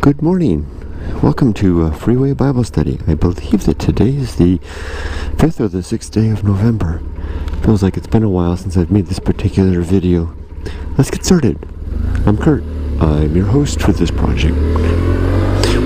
Good morning. Welcome to Freeway Bible Study. I believe that today is the 5th or the 6th day of November. Feels like it's been a while since I've made this particular video. Let's get started. I'm Kurt. I'm your host for this project.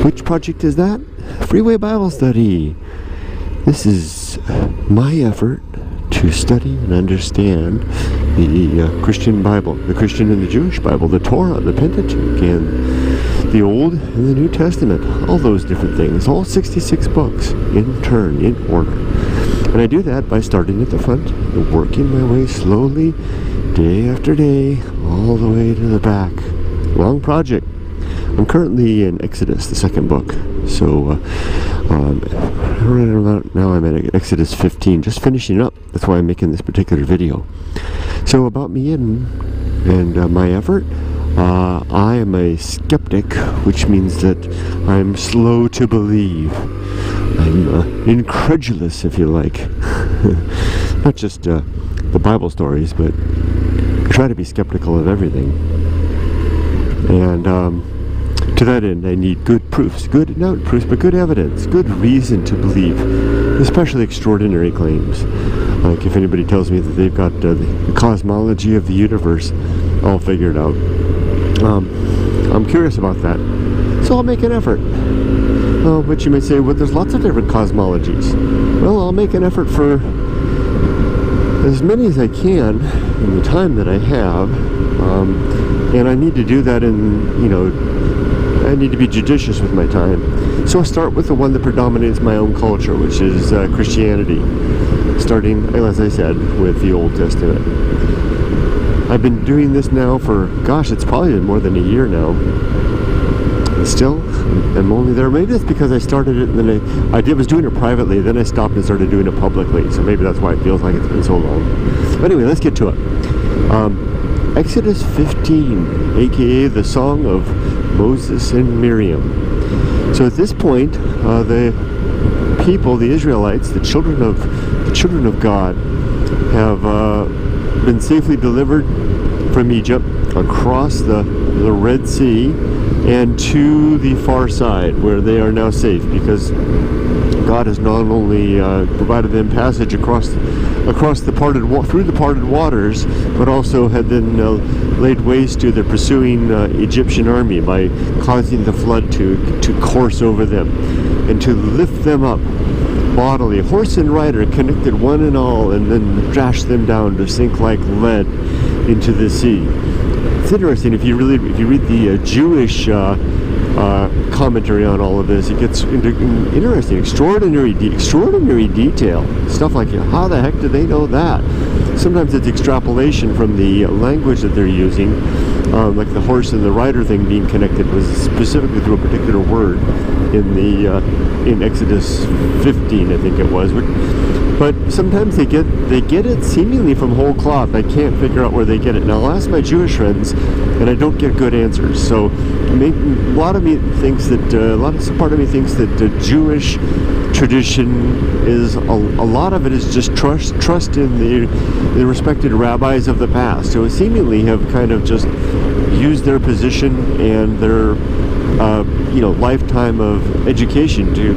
Which project is that? Freeway Bible Study. This is my effort to study and understand the Christian Bible, the Christian and the Jewish Bible, the Torah, the Pentateuch, and the Old and the New Testament, all those different things, all 66 books in turn, in order. And I do that by starting at the front and working my way slowly, day after day, all the way to the back. Long project. I'm currently in Exodus, the second book. So now I'm at Exodus 15, just finishing up. That's why I'm making this particular video. So about me and my effort. I am a skeptic, which means that I'm slow to believe. I'm incredulous, if you like. Not just the Bible stories, but I try to be skeptical of everything. And to that end, I need good proofs. Not proofs, but good evidence, good reason to believe, especially extraordinary claims. Like if anybody tells me that they've got the cosmology of the universe all figured out. I'm curious about that, so I'll make an effort. But you may say, well, there's lots of different cosmologies. Well, I'll make an effort for as many as I can in the time that I have, and I need to do that I need to be judicious with my time. So I'll start with the one that predominates my own culture, which is Christianity, starting, as I said, with the Old Testament. I've been doing this now for, it's probably been more than a year now. And still, I'm only there. Maybe that's because I started it and then I was doing it privately, then I stopped and started doing it publicly. So maybe that's why it feels like it's been so long. But anyway, let's get to it. Exodus 15, aka the Song of Moses and Miriam. So at this point, the people, the Israelites, the children of God, have been safely delivered from Egypt across the Red Sea and to the far side where they are now safe, because God has not only provided them passage across the through the parted waters, but also had then laid waste to the pursuing Egyptian army by causing the flood to course over them and to lift them up bodily, horse and rider connected one and all, and then dash them down to sink like lead into the sea. It's interesting if you read the Jewish commentary on all of this. It gets into interesting, extraordinary detail. Stuff like, how the heck did they know that? Sometimes it's extrapolation from the language that they're using, like the horse and the rider thing being connected was specifically through a particular word in Exodus 15, I think it was. But sometimes they get it seemingly from whole cloth. I can't figure out where they get it. Now I'll ask my Jewish friends, and I don't get good answers. So a part of me thinks that Jewish tradition is a lot of it is just trust in the respected rabbis of the past, who seemingly have kind of just used their position and their lifetime of education to,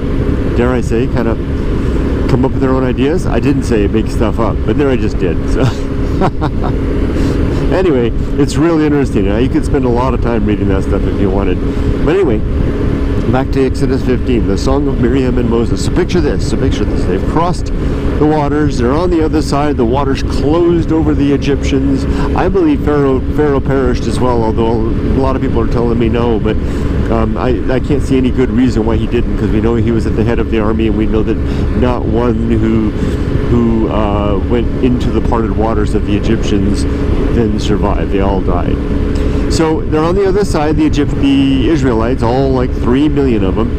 dare I say, kind of come up with their own ideas. I didn't say make stuff up, but there I just did. So anyway, it's really interesting. You could spend a lot of time reading that stuff if you wanted. But anyway, back to Exodus 15, the Song of Miriam and Moses. So picture this. They've crossed the waters. They're on the other side. The waters closed over the Egyptians. I believe Pharaoh perished as well, although a lot of people are telling me no. But I can't see any good reason why he didn't, because we know he was at the head of the army, and we know that not one who went into the parted waters of the Egyptians then survived. They all died. So they're on the other side, the Israelites, all like 3 million of them.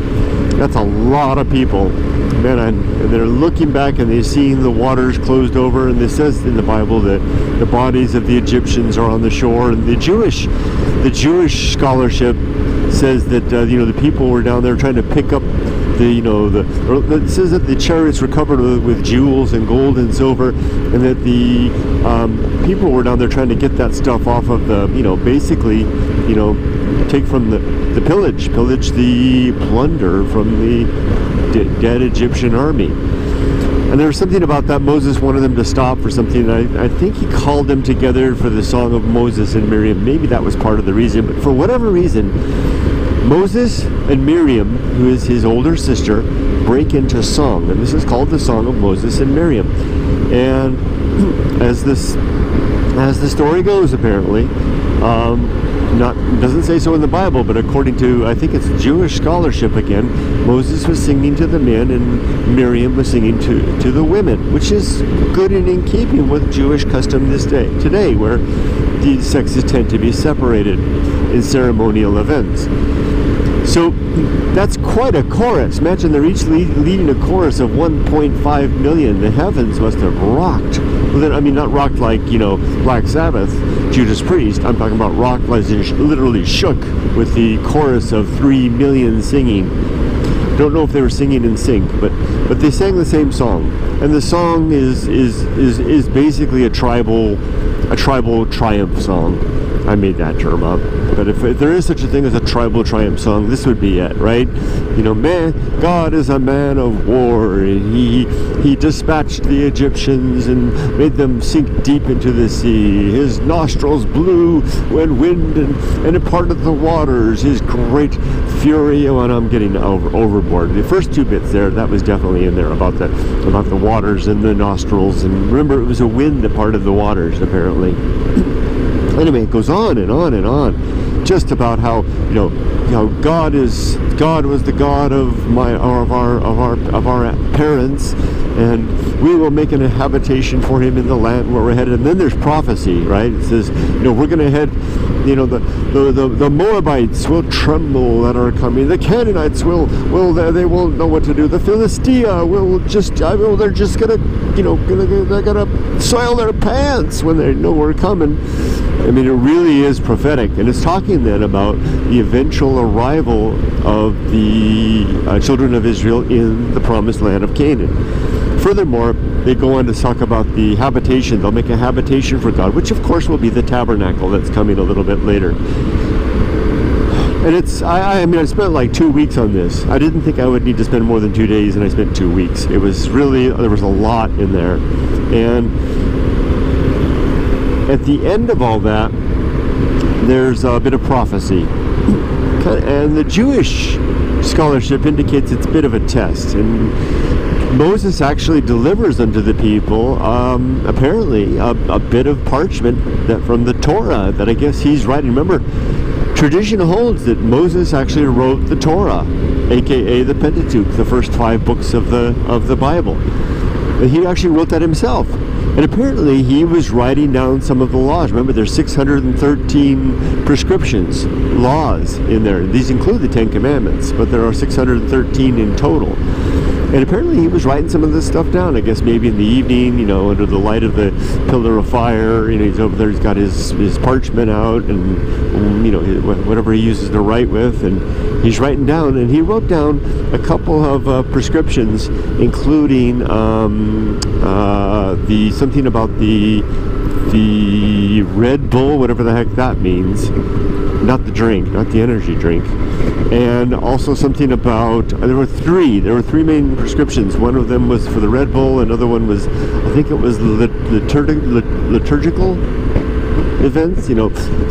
That's a lot of people. Man, and they're looking back and they're seeing the waters closed over, and it says in the Bible that the bodies of the Egyptians are on the shore, and the Jewish scholarship says that the people were down there trying to pick up it says that the chariots were covered with jewels and gold and silver, and that the people were down there trying to get that stuff off of the, basically, take from pillage the plunder from the dead Egyptian army. And there was something about that Moses wanted them to stop for something. I think he called them together for the song of Moses and Miriam. Maybe that was part of the reason, but for whatever reason, Moses and Miriam, who is his older sister, break into song, and this is called the Song of Moses and Miriam. And as the story goes, apparently, doesn't say so in the Bible, but according to, I think it's Jewish scholarship again, Moses was singing to the men and Miriam was singing to the women, which is good and in keeping with Jewish custom today, where these sexes tend to be separated in ceremonial events. So that's quite a chorus. Imagine they're each leading a chorus of 1.5 million. The heavens must have rocked. Well, I mean, not rocked like, Black Sabbath, Judas Priest. I'm talking about rocked like literally shook with the chorus of 3 million singing. Don't know if they were singing in sync, but they sang the same song. And the song is basically a tribal triumph song. I made that term up. But if there is such a thing as a tribal triumph song, this would be it, right? God is a man of war. He dispatched the Egyptians and made them sink deep into the sea. His nostrils blew when wind and it parted the waters. His great fury. Oh, and I'm getting overboard. The first two bits there, that was definitely in there about the waters and the nostrils. And remember, it was a wind that parted the waters, apparently. Anyway, it goes on and on and on, just about how God was the God of our parents, and we will make a habitation for him in the land where we're headed. And then there's prophecy, right? It says, we're going to head. The Moabites will tremble at our coming. The Canaanites they won't know what to do. The Philistia they're just gonna soil their pants when they know we're coming. I mean, it really is prophetic, and it's talking then about the eventual arrival of the children of Israel in the promised land of Canaan. Furthermore, they go on to talk about the habitation. They'll make a habitation for God, which of course will be the tabernacle that's coming a little bit later. And I spent like 2 weeks on this. I didn't think I would need to spend more than 2 days, and I spent 2 weeks. There was a lot in there. And at the end of all that, there's a bit of prophecy. And the Jewish scholarship indicates it's a bit of a test. And Moses actually delivers unto the people, apparently, a bit of parchment from the Torah that I guess he's writing. Remember, tradition holds that Moses actually wrote the Torah, aka the Pentateuch, the first 5 books of the Bible. And he actually wrote that himself. And apparently he was writing down some of the laws. Remember, there's 613 prescriptions, laws in there. These include the 10 Commandments, but there are 613 in total. And apparently he was writing some of this stuff down, I guess maybe in the evening, under the light of the pillar of fire. He's over there, he's got his parchment out and, whatever he uses to write with. And he's writing down, and he wrote down a couple of prescriptions, including something about the Red Bull, whatever the heck that means. Not the drink, not the energy drink. And also something about, there were three main prescriptions. One of them was for the Red Bull, another one was, I think it was liturgical events,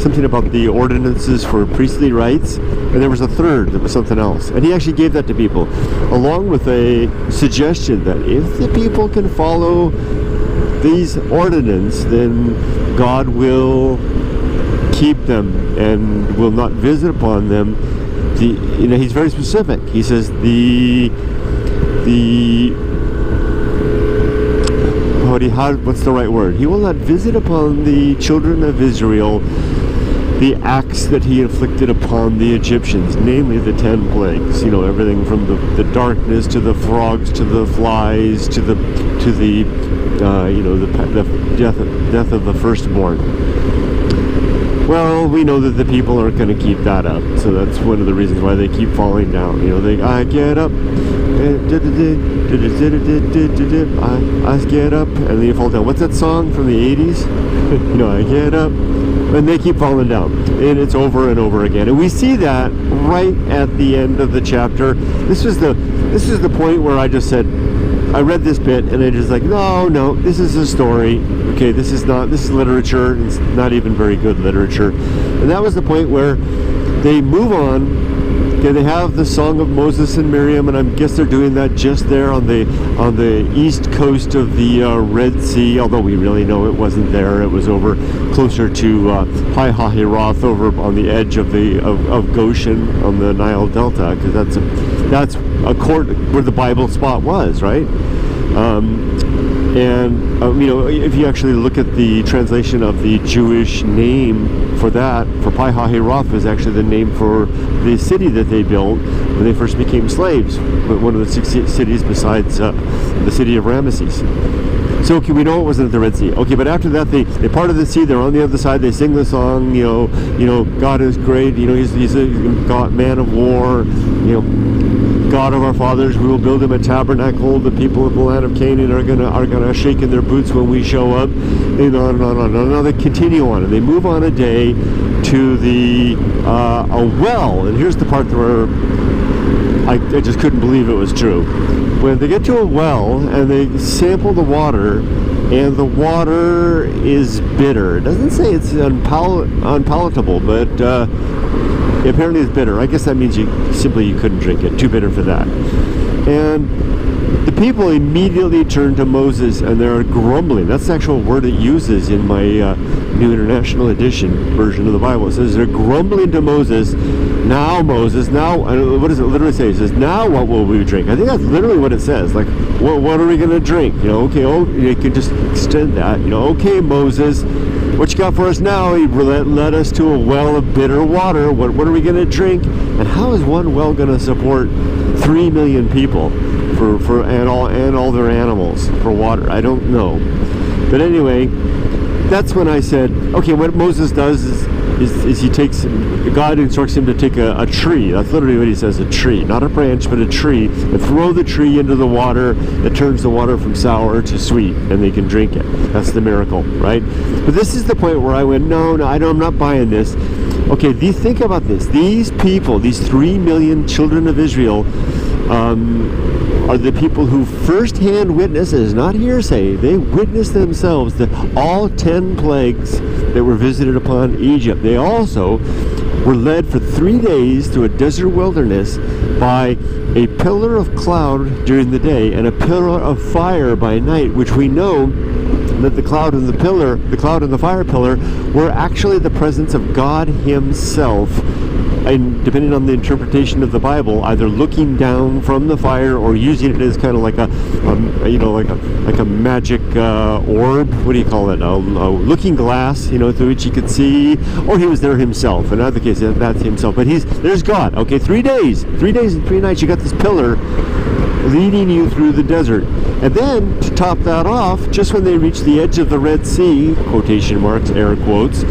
something about the ordinances for priestly rites. And there was a third that was something else. And he actually gave that to people, along with a suggestion that if the people can follow these ordinances, then God will keep them and will not visit upon them. He's very specific. He says what's the right word? He will not visit upon the children of Israel the acts that he inflicted upon the Egyptians, namely the 10 plagues. Everything from the darkness to the frogs to the flies to the death of the firstborn. Well, we know that the people aren't going to keep that up, so that's one of the reasons why they keep falling down. I get up, I get up, and then you fall down. What's that song from the 80s? I get up, And they keep falling down, and it's over and over again. And we see that right at the end of the chapter. This is the point where I just said, I read this bit, and I just like, no, this is a story. Okay, this is literature. It's not even very good literature. And that was the point where they move on. Okay, they have the song of Moses and Miriam, and I guess they're doing that just there on the east coast of the Red Sea. Although we really know it wasn't there; it was over closer to Pi Hahiroth, over on the edge of Goshen on the Nile Delta, because that's a court where the Bible spot was, right? If you actually look at the translation of the Jewish name for that, for Pi Hahiroth is actually the name for the city that they built when they first became slaves, one of the 6 cities besides the city of Ramesses. So, okay, we know it wasn't at the Red Sea. Okay, but after that, they parted the sea. They're on the other side. They sing the song. God is great. He's a God, man of war. God of our fathers, we will build him a tabernacle. The people of the land of Canaan are gonna shake in their boots when we show up. And on and on and on. Now they continue on, and they move on a day to a well. And here's the part where I just couldn't believe it was true. When they get to a well and they sample the water, and the water is bitter. It doesn't say it's unpalatable, but apparently it's bitter. I guess that means you couldn't drink it. Too bitter for that. And the people immediately turn to Moses, and they're grumbling. That's the actual word it uses in my New International Edition version of the Bible. It says they're grumbling to Moses. Now, Moses, what does it literally say? It says, now what will we drink? I think that's literally what it says. Like, what are we going to drink? You can just extend that. Okay, Moses, what you got for us now? You led us to a well of bitter water. What are we going to drink? And how is one well going to support 3 million people and all their animals for water? I don't know. But anyway, that's when I said, okay, what Moses does is God instructs him to take a tree. That's literally what he says, a tree. Not a branch, but a tree. And throw the tree into the water. That turns the water from sour to sweet, and they can drink it. That's the miracle, right? But this is the point where I went, no, I'm not buying this. Okay, think about this. These people, these 3 million children of Israel, are the people who first-hand witnesses, not hearsay, they witnessed themselves that all 10 plagues that were visited upon Egypt. They also were led for 3 days through a desert wilderness by a pillar of cloud during the day and a pillar of fire by night, which we know that the cloud and the fire pillar were actually the presence of God himself. And depending on the interpretation of the Bible, either looking down from the fire or using it as kind of like a magic orb. What do you call it? A looking glass, through which he could see, or he was there himself. In either case, that's himself. But there's God. Okay, 3 days and 3 nights. You got this pillar leading you through the desert. And then to top that off, just when they reach the edge of the Red Sea, quotation marks, air quotes,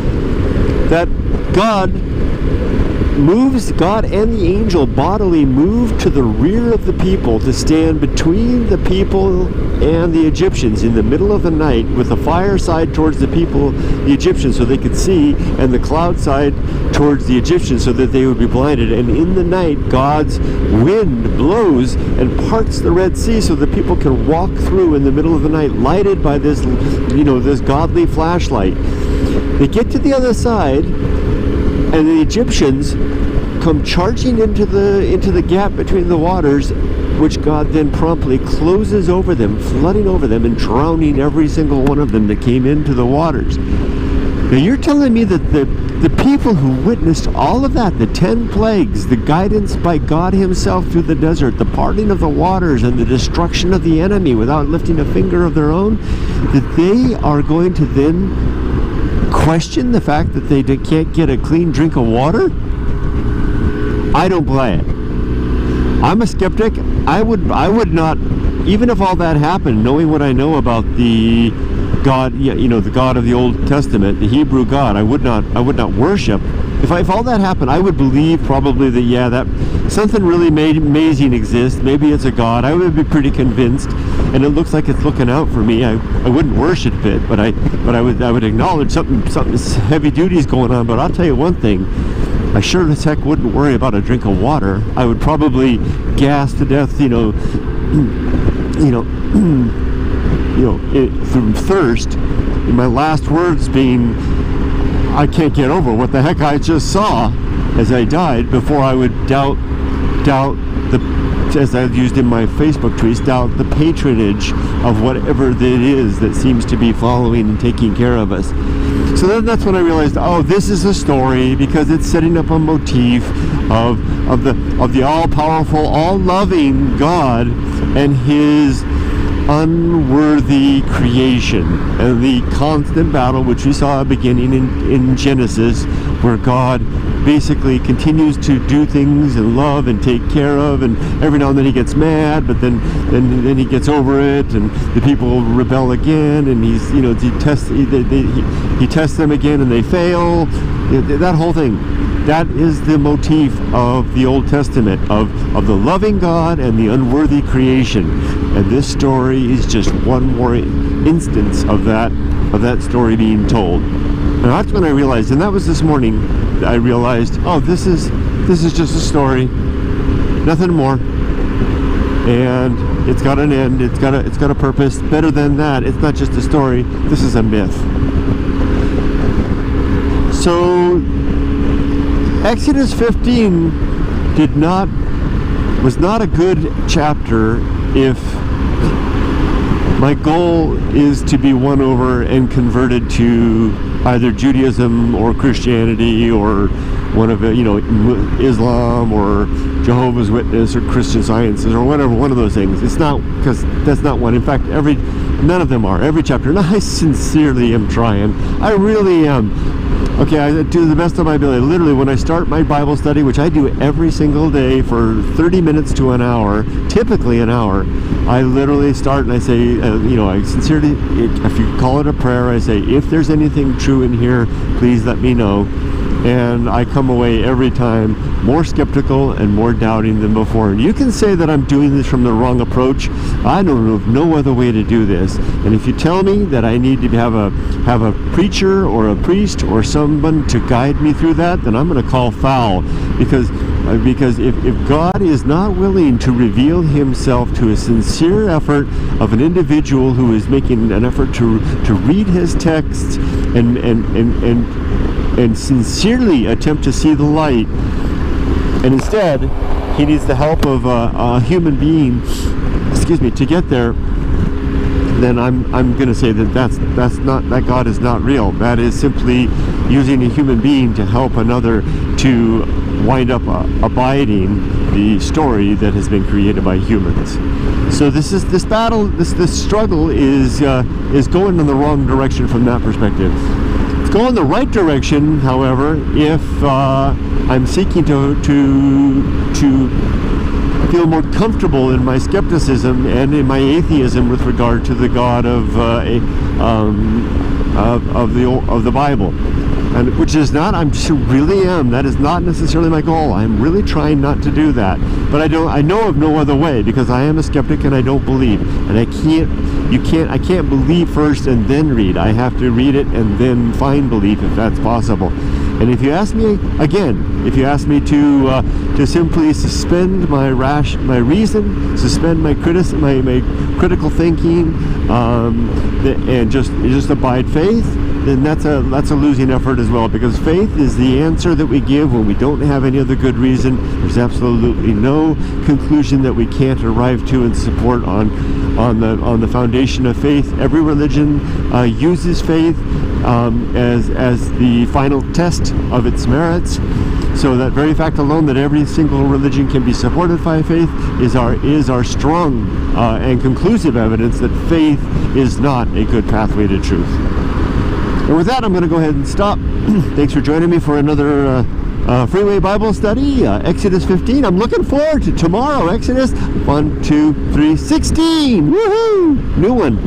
that God and the angel bodily moved to the rear of the people to stand between the people and the Egyptians in the middle of the night, with the fire side towards the people, the Egyptians, so they could see, and the cloud side towards the Egyptians so that they would be blinded. And in the night, God's wind blows and parts the Red Sea so that people can walk through in the middle of the night, lighted by this, this godly flashlight. They get to the other side, and the Egyptians come charging into the gap between the waters, which God then promptly closes over them, flooding over them and drowning every single one of them that came into the waters. Now you're telling me that the people who witnessed all of that, the 10 plagues, the guidance by God himself through the desert, the parting of the waters and the destruction of the enemy without lifting a finger of their own, that they are going to then question the fact that they can't get a clean drink of water? I don't buy it. I'm a skeptic. I would not, even if all that happened, knowing what I know about the God, the God of the Old Testament, the Hebrew God, I would not worship. If all that happened, I would believe probably that something really amazing exists. Maybe it's a God. I would be pretty convinced, and it looks like it's looking out for me. I wouldn't worship it, but I would acknowledge something heavy duty is going on. But I'll tell you one thing. I sure as heck wouldn't worry about a drink of water. I would probably gas to death, from thirst. And my last words being, I can't get over what the heck I just saw as I died, before I would doubt as I've used in my Facebook tweets, doubt the patronage of whatever it is that seems to be following and taking care of us. So then that's when I realized, oh, this is a story, because it's setting up a motif of the all-powerful, all-loving God and his unworthy creation, and the constant battle which we saw beginning in Genesis, where God basically continues to do things and love and take care of, and every now and then he gets mad, but then he gets over it, and the people rebel again, and he tests them again and they fail. That whole thing, that is the motif of the Old Testament, of the loving God and the unworthy creation. And this story is just one more instance of that story being told. And that's when I realized, and that was this morning, I realized, oh, this is just a story, nothing more. And it's got an end, it's got a purpose. Better than that, it's not just a story, this is a myth. So Exodus 15 was not a good chapter if my goal is to be won over and converted to either Judaism or Christianity, or one of Islam or Jehovah's Witness or Christian Sciences or whatever, one of those things. It's not, because that's not one. In fact, none of them are. Every chapter. And I sincerely am trying. I really am. Okay, I do the best of my ability. Literally, when I start my Bible study, which I do every single day for 30 minutes to an hour, typically an hour, I literally start and I say, I sincerely, if you call it a prayer, I say, if there's anything true in here, please let me know. And I come away every time more skeptical and more doubting than before. And you can say that I'm doing this from the wrong approach. I don't know of no other way to do this. And if you tell me that I need to have a preacher or a priest or someone to guide me through that, then I'm going to call foul. Because if God is not willing to reveal himself to a sincere effort of an individual who is making an effort to read his text and sincerely attempt to see the light, and instead he needs the help of a human being, to get there, then I'm going to say that God is not real. That is simply using a human being to help another to wind up abiding the story that has been created by humans. So this struggle is going in the wrong direction from that perspective. It's going the right direction, however, if I'm seeking to feel more comfortable in my skepticism and in my atheism with regard to the God of the Bible. And which is not, that is not necessarily my goal. I'm really trying not to do that. But I know of no other way, because I am a skeptic and I don't believe. And I can't believe first and then read. I have to read it and then find belief, if that's possible. And if you ask me to simply suspend my reason, suspend my critical thinking, and just abide faith, then that's a losing effort as well, because faith is the answer that we give when we don't have any other good reason. There's absolutely no conclusion that we can't arrive to and support on the foundation of faith. Every religion uses faith as the final test of its merits. So that very fact alone, that every single religion can be supported by faith, is our strong and conclusive evidence that faith is not a good pathway to truth. And with that, I'm going to go ahead and stop. Thanks for joining me for another Freeway Bible study, Exodus 15. I'm looking forward to tomorrow, Exodus 1, 2, 3, 16. Woohoo! New one.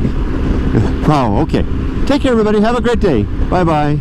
Wow, okay. Take care, everybody. Have a great day. Bye-bye.